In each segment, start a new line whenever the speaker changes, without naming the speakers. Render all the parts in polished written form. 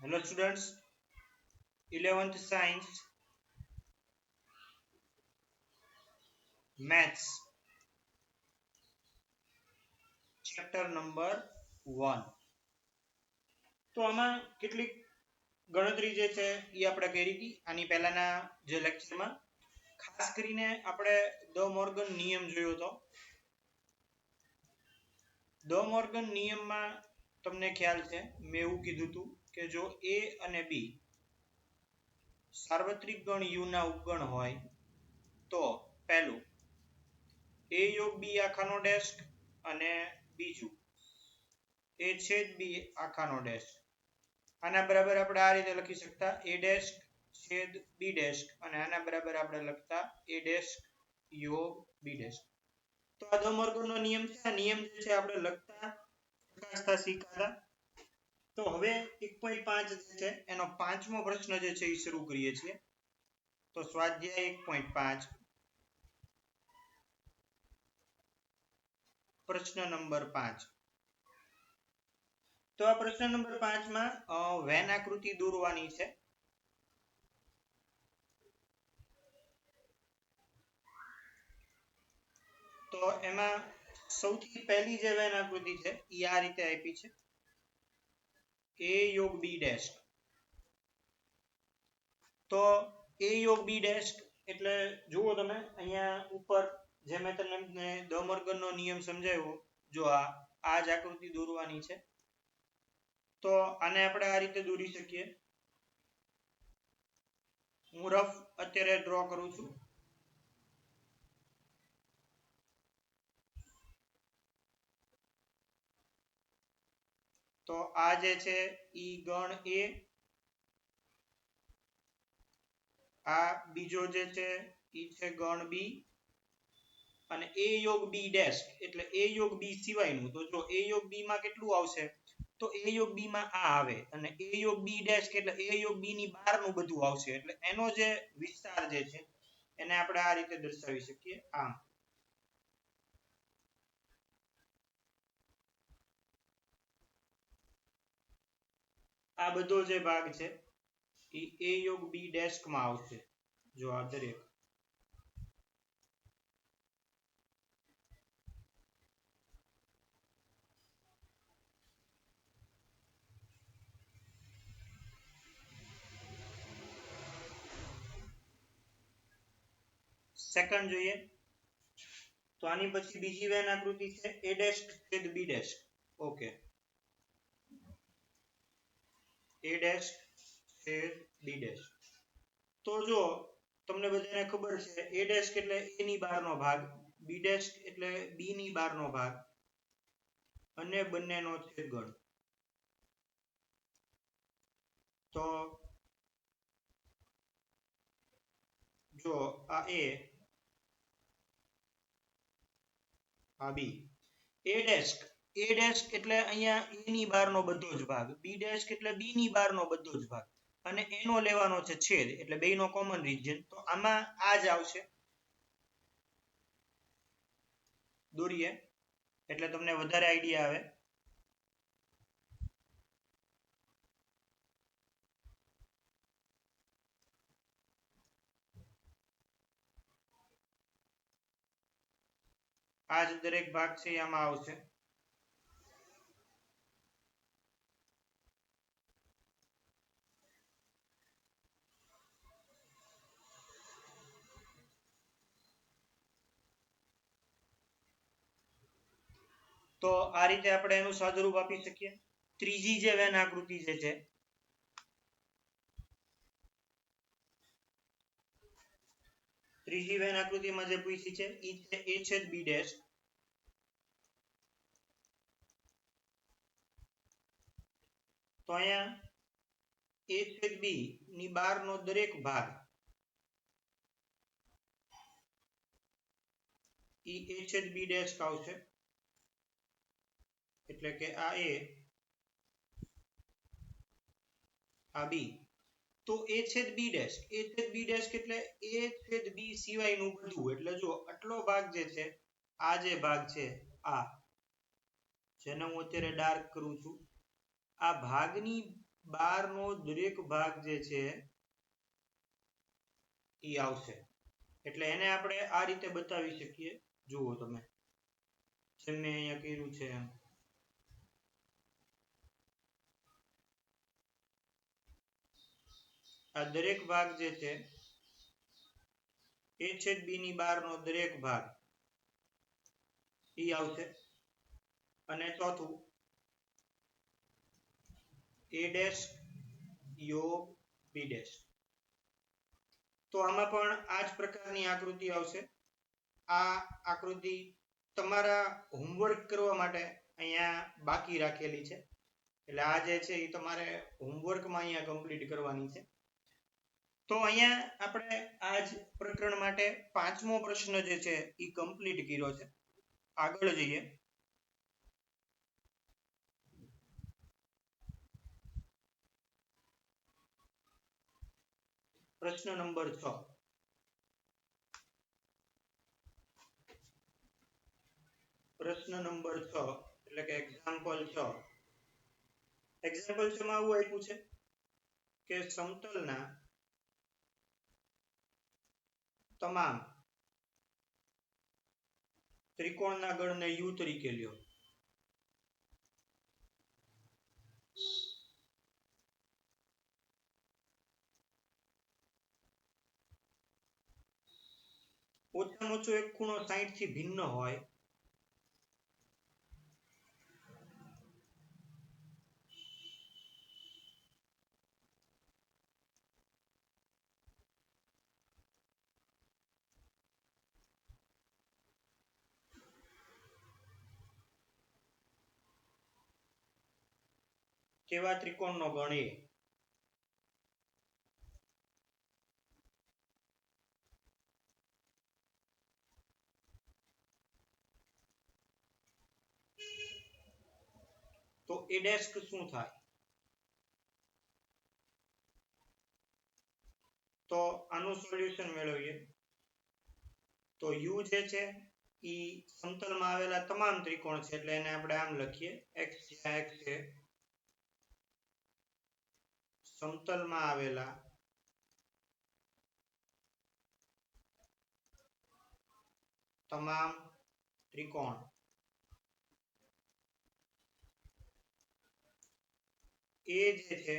Hello students, 11th science maths chapter number 1. તો આમાં કેટલીક ગણતરી જે છે એ આપણે કરી હતી આની પહેલાના જે લેક્ચરમાં. ખાસ કરીને આપણે ધ મોર્ગન નિયમ જોયો હતો. ધ મોર્ગન નિયમમાં તમને ખ્યાલ છે મેં એવું કીધું હતું કે જો a અને b સાર્વત્રિક ગણ u ના ઉપગણ હોય તો પહેલું a યોગ b આખાનો ડેશ અને બીજું a છેદ b આખાનો ડેશ. આના બરાબર આપણે આ રીતે લખી શકતા a ડેશ છેદ b ડેશ અને આના બરાબર આપણે લખતા a ડેશ યોગ b ડેશ. તો આ ધ મોર્ગનનો નિયમ છે. આ નિયમ જે છે આપણે લખતા ચકાસતા શીખ્યા. તો હવે 1.5 જે છે એનો પાંચમો પ્રશ્ન જે છે એ શરૂ કરીએ છીએ. તો સ્વાધ્યાય 1.5 પ્રશ્ન નંબર 5. તો આ પ્રશ્ન નંબર 5 માં વેન આકૃતિ દોરવાની છે. તો એમાં સૌથી પહેલી જે વેન આકૃતિ છે એ આ રીતે આપી છે a યોગ b ડેશ. તો a યોગ b ડેશ એટલે જુઓ તમે અહીંયા ઉપર જે મેં તમને ધ મોર્ગનનો નિયમ સમજાવ્યો, જો આ જ આકૃતિ દોરવાની છે. તો આને આપણે આ રીતે દોરી શકીએ. હું રફ અત્યારે ડ્રો કરું છું. તો આ જે છે ઈ ગણ a, આ બીજો જે છે ઈ છે ગણ b અને a યોગ b ડેશ એટલે a યોગ b સિવાયનું. તો જો a યોગ b માં કેટલું આવશે તો a યોગ b માં આ આવે અને a યોગ b ડેશ એટલે a યોગ b ની બહારનું બધું આવશે. એટલે એનો જે વિસ્તાર જે છે એને આપણે આ રીતે દર્શાવી શકીએ આમ. આ બધો જે ભાગ છે એ a યોગ b ડેશ માં આવશે. જો આ દરેક સેકન્ડ જોઈએ. તો આની પછી બીજી વેન આકૃતિ છે a ડેશ છેદ b dash. Okay, a dash છેદ b ડેશ. તો જો તમને બધાને ખબર છે a ડેશ એટલે a ની બહારનો ભાગ, b ડેશ એટલે b ની બહારનો ભાગ અને બંનેનો છેદગણ. તો જો આ a આ b. a ડેશ એટલે અહીંયા a ની બહારનો બધો જ ભાગ, b ડેશ એટલે b ની બહારનો બધો જ ભાગ અને એનો લેવાનો છે છેદ એટલે બેયનો કોમન રિજિયન. તો આમાં આ જ આવશે. દોરીએ એટલે તમને વધારે આઈડિયા આવે. આ જ દરેક ભાગ છે આમાં આવશે. તો આ રીતે આપણે એનું સાદુરૂપ આપી શકીએ. ત્રીજી જે વેન આકૃતિ જે છે ત્રીજી વેન આકૃતિમાં જે પૂછી છે ઈ છે a છેદ b ડેશ. તો અહીંયા a છેદ b ની બહારનો દરેક ભાગ ઈ a છેદ b ડેશ આવશે. એટલે કે આ a આ b. તો a છેદ b ડેશ એટલે a છેદ b સિવાયનું બધું. એટલે જો આટલો ભાગ જે છે આ જે ભાગ છે આ જેને હું અત્યારે ડાર્ક કરું છું, આ ભાગની 12 નો દરેક ભાગ જે છે એ આવશે એટલે એને આપણે આ રીતે બતાવી શકીએ જુઓ તમે જેમ મેં અહીંયા કર્યું છે એમ આ દરેક ભાગ જે છે a છેદ b ની 12 નો દરેક ભાગ ઈ આવશે અને ચોથું a ડેશ યોગ b ડેશ તો આમાં પણ આ જ પ્રકારની આકૃતિ આવશે આ આકૃતિ તમારા હોમવર્ક કરવા માટે અહીંયા બાકી રાખેલી છે એટલે આ જે છે એ તમારે હોમવર્કમાં અહીંયા કમ્પ્લીટ કરવાની છે તો અહીંયા આપણે આ જ પ્રકરણ માટે 5મો પ્રશ્ન જે છે એ કમ્પ્લીટ કર્યો છે આગળ જઈએ પ્રશ્ન નંબર 6 પ્રશ્ન નંબર 6 એટલે કે એક્ઝામ્પલ 6 એક્ઝામ્પલ 6 માં આવું આપ્યું છે કે સમતલના તમામ ત્રિકોણના ગણને u તરીકે લ્યો ઓછામાં ઓછો એક ખૂણો 60 થી ભિન્ન હોય કેવા ત્રિકોણનો ગણ એ તો a ડેશ શું થાય તો આનું સોલ્યુશન મેળવીએ તો u જે છે ઈ સમતલમાં આવેલા તમામ ત્રિકોણ છે એટલે એને આપણે આમ લખીએ x જ્યાં x છે સમતલમાં આવેલા તમામ ત્રિકોણ એ જે છે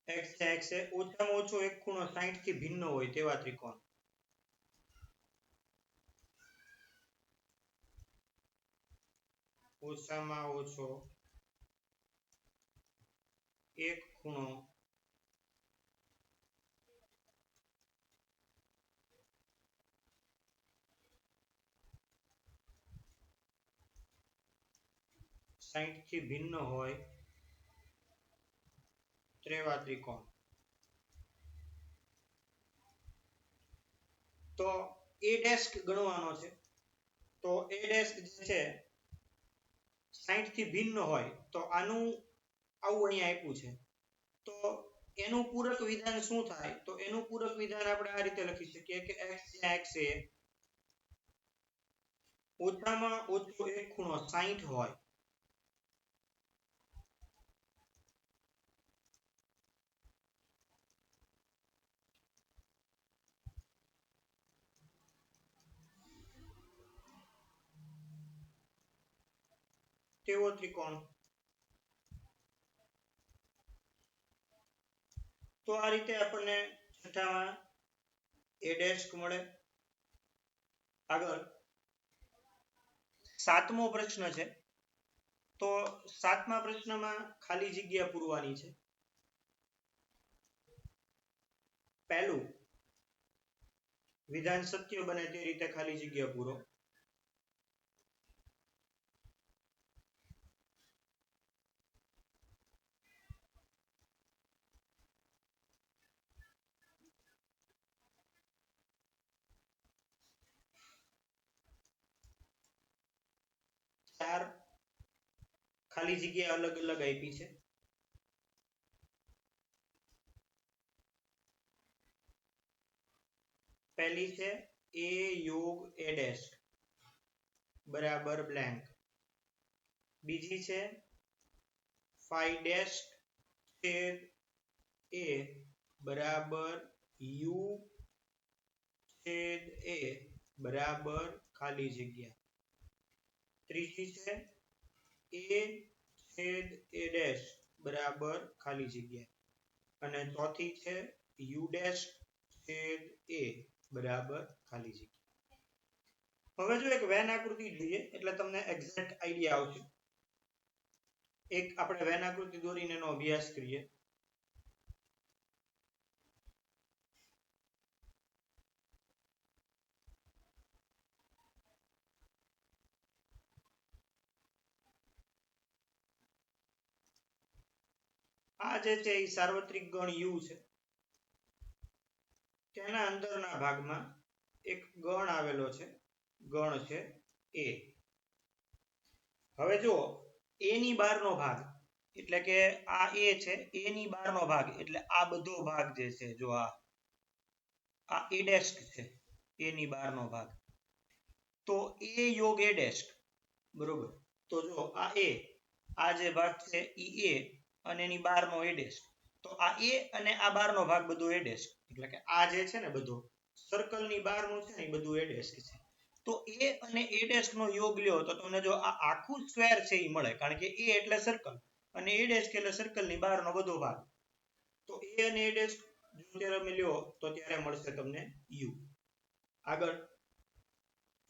x જ્યાં x છે ઓછામાં ઓછો એક ખૂણો 60 થી ભિન્ન હોય તેવા ત્રિકોણ ઓછામાં ઓછો એક ખૂણો 60 થી ભિન્ન હોય તેવા ત્રિકોણ તો a ડેશ ગણવાનો છે તો a ડેશ જે છે 60 થી ભિન્ન હોય તો આનું આવું અહીંયા આપ્યું છે તો એનું પૂરક વિધાન શું થાય તો એનું પૂરક વિધાન આપણે આ રીતે લખી શકીએ કે x જ્યાં x છે ઓછામાં ઓછો એક ખૂણો 60 હોય તેવો ત્રિકોણ તો આ રીતે આપણને છઠ્ઠામાં a ડેશ મળે આગળ 7મો પ્રશ્ન છે તો 7મા પ્રશ્નમાં ખાલી જગ્યા પૂરવાની છે પહેલું વિધાન સત્ય બને તે રીતે ખાલી જગ્યા પૂરો ચાર ખાલી જગ્યા અલગ અલગ આપી છે પહેલી છે a યોગ a ડેશ બરાબર બ્લેન્ક બીજી છે phi dash છેદ a બરાબર u છેદ a બરાબર ખાલી જગ્યા. ત્રીજી છે a છેદ a dash બરાબર ખાલી જગ્યા. અને ચોથી છે u dash છેદ a બરાબર ખાલી જગ્યા. હવે જો એક વેન આકૃતિ જોઈએ એટલે તમને એક્ઝેક્ટ આઈડિયા આવશે. એક આપણે વેન આકૃતિ દોરીને એનો અભ્યાસ કરીએ. આ જે છે એ સાર્વત્રિક ગણ u છે. તેના અંદરના ભાગમાં એક ગણ આવેલો છે, ગણ છે a. હવે જો a ની બહારનો ભાગ એટલે કે આ a છે, a ની બહારનો ભાગ એટલે આ બધો ભાગ જે છે, જો આ a dash છે, a ની બહારનો ભાગ, તો a યોગ a dash બરોબર. તો જો આ જે ભાગ છે ઈ a અને એની બહારનો a dash, તો આ a અને આ બહારનો ભાગ બધો a dash, એટલે કે આ જે છે ને બધો સર્કલ ની બહારનું છે ને એ બધું a dash છે. તો a અને a dash નો યોગ લ્યો તો તમને જો આ આખું સ્ક્વેર છે એ મળે, કારણ કે a એટલે સર્કલ અને a dash એટલે સર્કલ ની બહારનો બધો ભાગ. તો a અને a dash જ્યારે તમે લ્યો તો ત્યારે મળશે તમને u. આગળ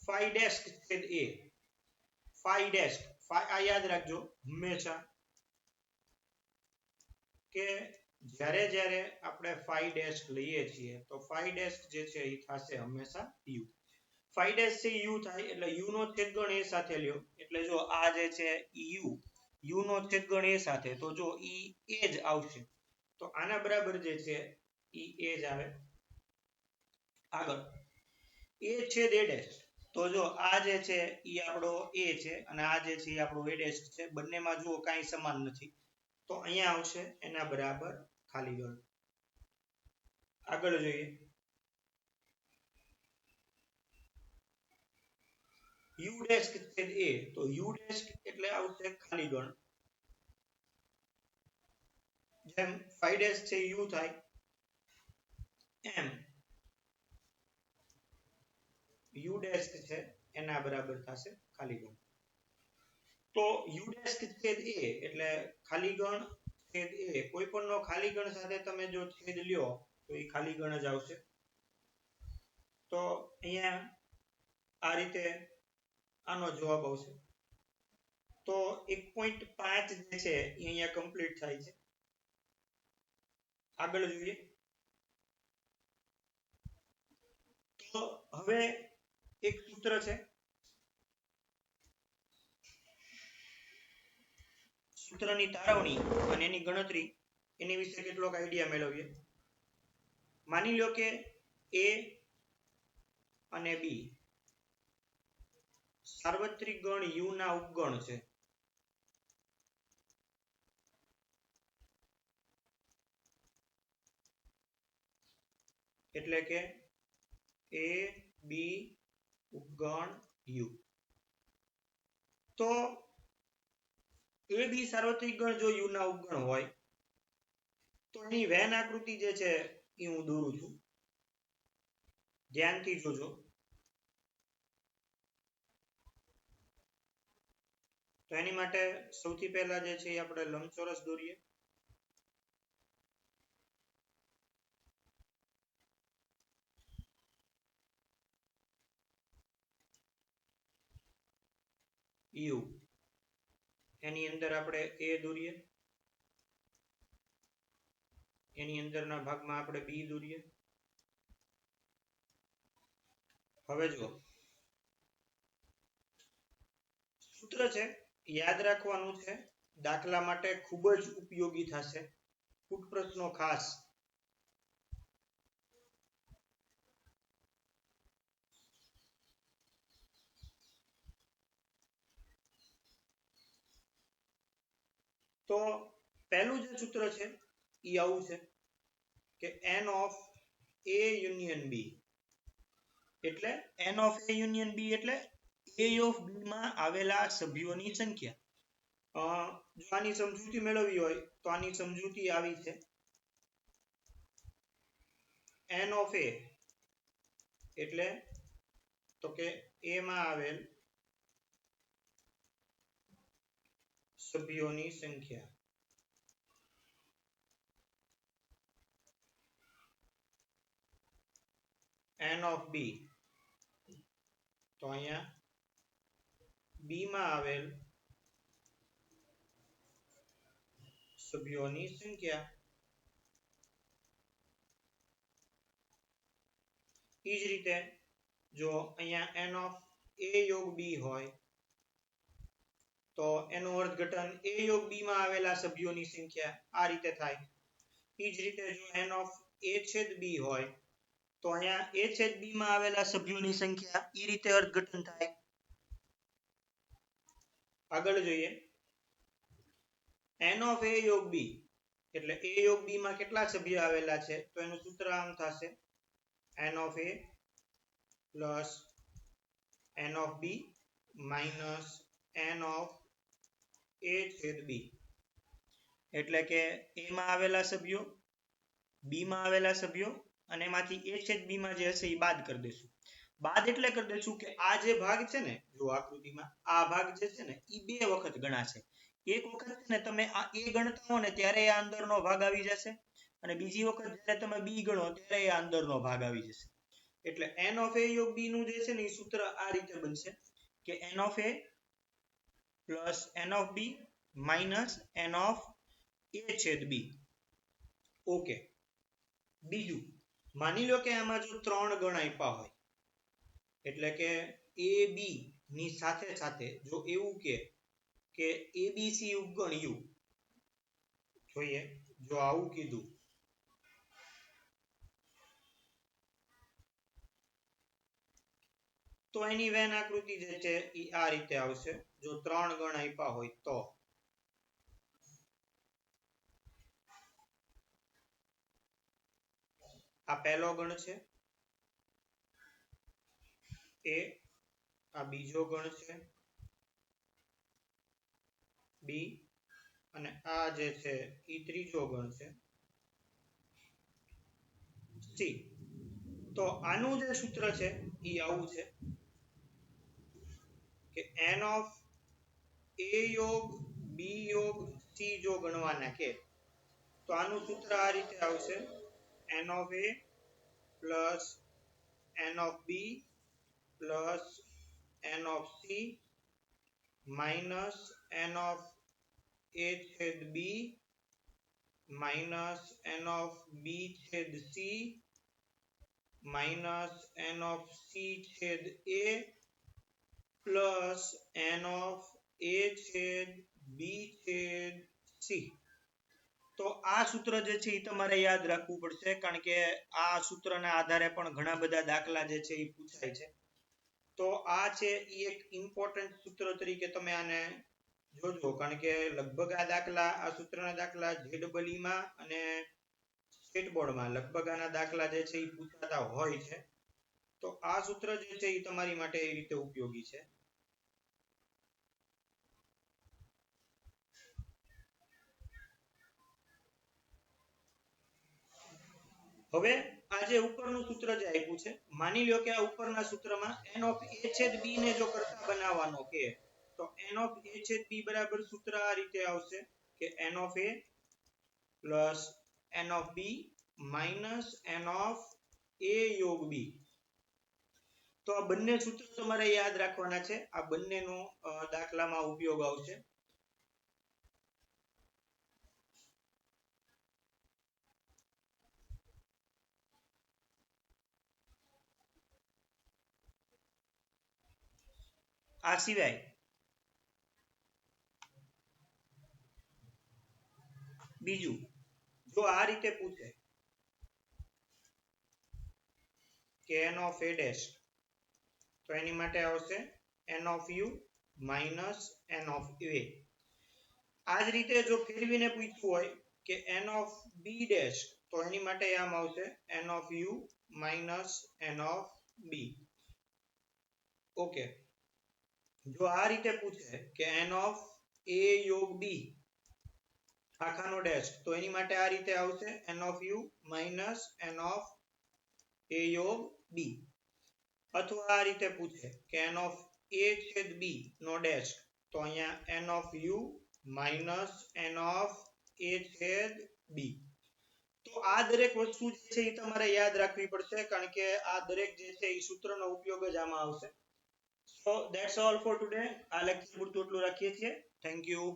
phi dash છેદ a, phi dash, phi આ યાદ રાખજો હંમેશા કે જ્યારે જ્યારે આપણે phi dash લઈએ છીએ તો phi dash જે છે એ થશે હંમેશા u. phi dash છે u થાય એટલે u નો છેદગણ a સાથે લ્યો એટલે જો આ જે છે u નો છેદગણ a સાથે, તો જો ઈ a જ આવશે. તો આના બરાબર જે છે ઈ a જ આવે. આગળ a છેદ a dash, તો જો આ જે છે ઈ આપણો a છે અને આ જે છે ઈ આપણો a dash છે. બંનેમાં જુઓ કાંઈ સમાન નથી, તો અહીંયા આવશે એના બરાબર ખાલી ગણ. આગળ જોઈએ u dash છેદ a, તો u dash એટલે આવશે ખાલી ગણ. જેમ phi dash છે u થાય એમ u dash છે એના બરાબર થશે ખાલી ગણ. તો u dash છેદ a એટલે ખાલી ગણ છેદ a, કોઈ પણ નો ખાલી ગણ સાથે તમે જો છેદ લ્યો તો એ ખાલી ગણ જ આવશે. તો અહીંયા આ રીતે આનો જવાબ આવશે. તો 1.5 જે છે એ અહીંયા કમ્પ્લીટ થાય છે. આગળ જોઈએ તો હવે એક સૂત્ર છે, સૂત્રની તારવણી અને એની ગણતરી, એની વિશે કેટલોક આઈડિયા મેળવીએ. માની લો કે a અને b સાર્વત્રિક ગણ u ના ઉપગણ છે. એટલે કે a b ઉપગણ u. તો a b સાર્વત્રિક ગણ જો u ના ઉપગણ હોય તો એની વેન આકૃતિ જે છે એ હું દોરું છું, ધ્યાનથી જોજો. તો એની માટે સૌથી પહેલા જે છે એ આપણે લંબચોરસ દોરીએ. u એની અંદર આપણે a દોરીએ, એની અંદરના ભાગમાં આપણે b દોરીએ. હવે જો સૂત્ર છે યાદ રાખવાનું છે, દાખલા માટે ખૂબ જ ઉપયોગી થશે, કુટ પ્રશ્નો ખાસ. તો પહેલું જે સૂત્ર છે એ આવું છે કે n of a union b, એટલે n of a union b એટલે a of b માં આવેલા સભ્યોની સંખ્યા. જો આની સમજૂતી મેળવવી હોય તો આની સમજૂતી આવી છે n of a એટલે તો કે a માં આવેલ સભ્યોની સંખ્યા n of b તો અહીંયા b માં આવેલ સભ્યોની સંખ્યા એ જ રીતે જો અહીંયા n of a યોગ b હોય તો એનું અર્થઘટન a યોગ b માં આવેલા સભ્યોની સંખ્યા આ રીતે થાય એ જ રીતે જો n of a છેદ b હોય તો અહીંયા a છેદ b માં આવેલા સભ્યોની સંખ્યા એ રીતે અર્થઘટન થાય આગળ જોઈએ n of a યોગ b એટલે a યોગ b માં કેટલા સભ્યો આવેલા છે તો એનું સૂત્ર આમ થશે n of a plus n of b minus n of a છેદ b એટલે કે a માં આવેલા સભ્યો b માં આવેલા સભ્યો અને એમાંથી a છેદ b માં જે હશે એ બાદ કરી દેશું બાદ એટલે કરી દેશું કે આ જે ભાગ છે ને જો આકૃતિમાં આ ભાગ જે છે ને એ બે વખત ગણાશે એક વખત છે ને તમે આ a ગણતા હો ને ત્યારે આ અંદરનો ભાગ આવી જશે અને બીજી વખત જ્યારે તમે b ગણો ત્યારે આ અંદરનો ભાગ આવી જશે એટલે n of a યોગ b નું જે છે ને એ સૂત્ર આ રીતે બનશે કે n of a plus n of b minus n of a છેદ b ઓકે બીજું માની લો કે આમાં જો ત્રણ ગણ આપ્યા હોય એટલે કે a b ની સાથે સાથે જો એવું કે abc ઉપગણ u જોઈએ જો આવું કીધું તો એની વેન આકૃતિ જે છે એ આ રીતે આવશે જો ત્રણ ગણ આપ્યા હોય તો આ પહેલો ગણ છે a આ બીજો ગણ છે b અને આ જે છે એ ત્રીજો ગણ છે c તો આનું જે સૂત્ર છે એ આવું છે કે n of a યોગ b યોગ c જો ગણવાના કે તો આનું સૂત્ર આ રીતે આવશે n of a plus n of b plus n of c minus n of a છેદ b minus n of b છેદ c minus n of c છેદ a plus n of a છેદ b છેદ c તો આ સૂત્ર જે છે એ તમારે યાદ રાખવું પડશે કારણ કે આ સૂત્રના આધારે પણ ઘણા બધા દાખલા જે છે એ પૂછાય છે તો આ છે એ એક ઇમ્પોર્ટન્ટ સૂત્ર તરીકે તમે આને જોજો કારણ કે લગભગ આ દાખલા આ સૂત્રના દાખલા JEE માં અને સ્ટેટ બોર્ડમાં લગભગ આના દાખલા જે છે એ પૂછાતા હોય છે તો આ સૂત્ર જે છે એ તમારી માટે એ રીતે ઉપયોગી છે હવે આ જે ઉપરનું સૂત્ર જે આપ્યું છે માની લ્યો કે આ ઉપરના સૂત્રમાં n of a છેદ b ને જો કરતા બનાવવાનો કે તો n of a છેદ b બરાબર સૂત્ર આ રીતે આવશે કે n of a plus n of b minus n of a યોગ b તો આ બંને સૂત્ર તમારે યાદ રાખવાના છે આ બંનેનો દાખલામાં ઉપયોગ આવશે આ સિવાય બીજું જો આ રીતે પૂછે કે n of a dash તો એની માટે આવશે n of u minus n of a આ જ રીતે જો ફેરવીને પૂછવું હોય કે n of b dash તો એની માટે આમ આવશે n of u minus n of b okay જો આ રીતે પૂછે કે n of a યોગ b આખાનો ડેશ તો એની માટે આ રીતે આવશે n of u minus n of a યોગ b અથવા આ રીતે પૂછે કે n of a છેદ b નો ડેશ તો અહીંયા n of u minus n of a છેદ b તો આ દરેક વસ્તુ છે એ તમારે યાદ રાખવી પડશે કારણ કે આ દરેક જે છે એ સૂત્રનો ઉપયોગ જ આમાં આવશે. So that's all for today. આ લેક્ચર પૂરતું એટલું રાખીએ છીએ. Thank you.